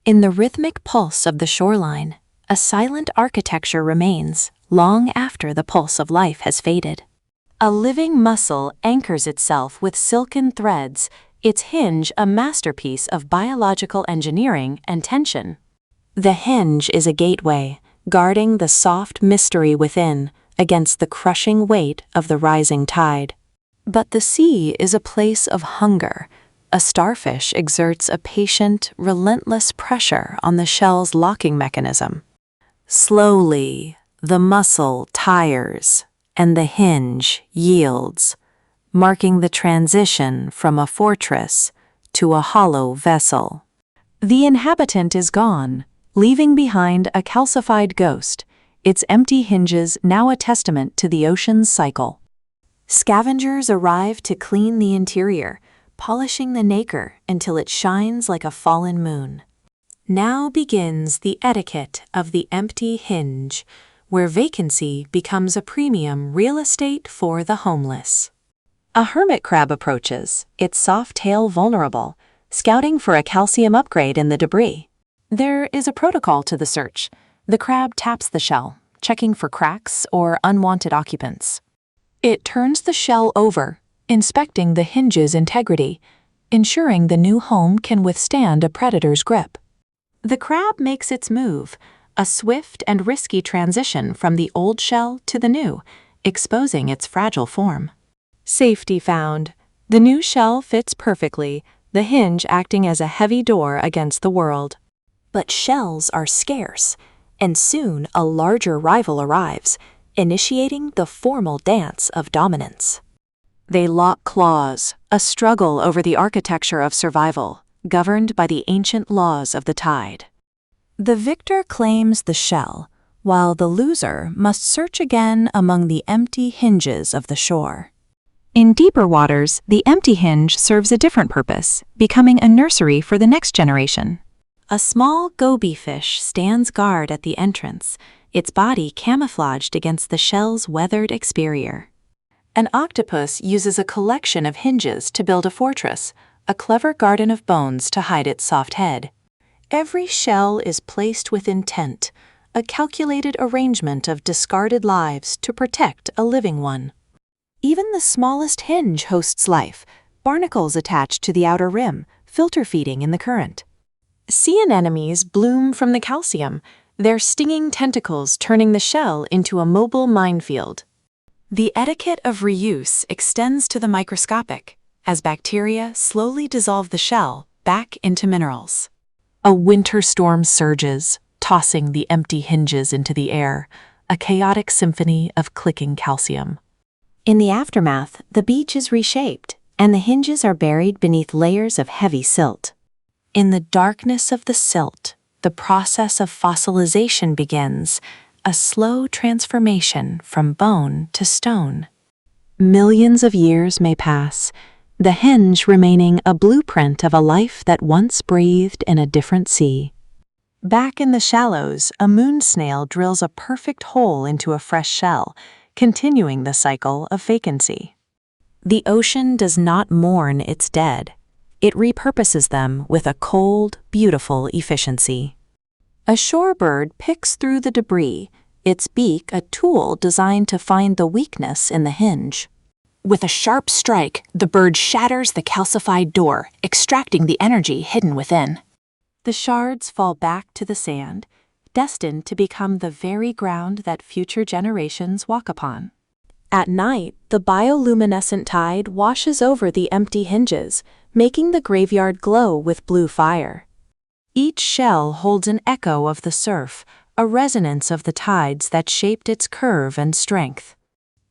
In the rhythmic pulse of the shoreline, a silent architecture remains long after the pulse of life has faded. A living mussel anchors itself with silken threads, its hinge a masterpiece of biological engineering and tension. The hinge is a gateway, guarding the soft mystery within against the crushing weight of the rising tide. But the sea is a place of hunger. A starfish exerts a patient, relentless pressure on the shell's locking mechanism. Slowly, the mussel tires, and the hinge yields, marking the transition from a fortress to a hollow vessel. The inhabitant is gone, leaving behind a calcified ghost, its empty hinges now a testament to the ocean's cycle. Scavengers arrive to clean the interior, polishing the nacre until it shines like a fallen moon. Now begins the etiquette of the empty hinge, where vacancy becomes a premium real estate for the homeless. A hermit crab approaches, its soft tail vulnerable, scouting for a calcium upgrade in the debris. There is a protocol to the search. The crab taps the shell, checking for cracks or unwanted occupants. It turns the shell over, inspecting the hinge's integrity, ensuring the new home can withstand a predator's grip. The crab makes its move, a swift and risky transition from the old shell to the new, exposing its fragile form. Safety found. The new shell fits perfectly, the hinge acting as a heavy door against the world. But shells are scarce, and soon a larger rival arrives, initiating the formal dance of dominance. They lock claws, a struggle over the architecture of survival, governed by the ancient laws of the tide. The victor claims the shell, while the loser must search again among the empty hinges of the shore. In deeper waters, the empty hinge serves a different purpose, becoming a nursery for the next generation. A small goby fish stands guard at the entrance, its body camouflaged against the shell's weathered exterior. An octopus uses a collection of hinges to build a fortress, a clever garden of bones to hide its soft head. Every shell is placed with intent, a calculated arrangement of discarded lives to protect a living one. Even the smallest hinge hosts life, barnacles attached to the outer rim, filter feeding in the current. Sea anemones bloom from the calcium, their stinging tentacles turning the shell into a mobile minefield. The etiquette of reuse extends to the microscopic, as bacteria slowly dissolve the shell back into minerals. A winter storm surges, tossing the empty hinges into the air, a chaotic symphony of clicking calcium. In the aftermath, the beach is reshaped, and the hinges are buried beneath layers of heavy silt. In the darkness of the silt, the process of fossilization begins, a slow transformation from bone to stone. Millions of years may pass, the hinge remaining a blueprint of a life that once breathed in a different sea. Back in the shallows, a moon snail drills a perfect hole into a fresh shell, continuing the cycle of vacancy. The ocean does not mourn its dead. It repurposes them with a cold, beautiful efficiency. A shorebird picks through the debris, its beak a tool designed to find the weakness in the hinge. With a sharp strike, the bird shatters the calcified door, extracting the energy hidden within. The shards fall back to the sand, destined to become the very ground that future generations walk upon. At night, the bioluminescent tide washes over the empty hinges, making the graveyard glow with blue fire. Each shell holds an echo of the surf, a resonance of the tides that shaped its curve and strength.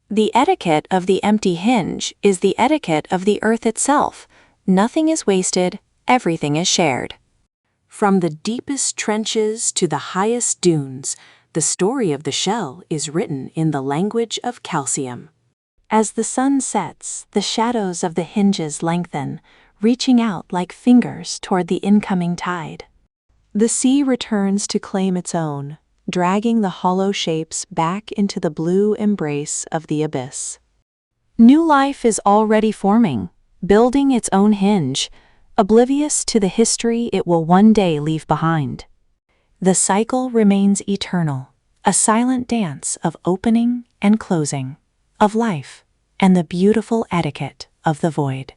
The etiquette of the empty hinge is the etiquette of the earth itself. Nothing is wasted, everything is shared. From the deepest trenches to the highest dunes, the story of the shell is written in the language of calcium. As the sun sets, the shadows of the hinges lengthen, reaching out like fingers toward the incoming tide. The sea returns to claim its own, dragging the hollow shapes back into the blue embrace of the abyss. New life is already forming, building its own hinge, oblivious to the history it will one day leave behind. The cycle remains eternal, a silent dance of opening and closing, of life, and the beautiful etiquette of the void.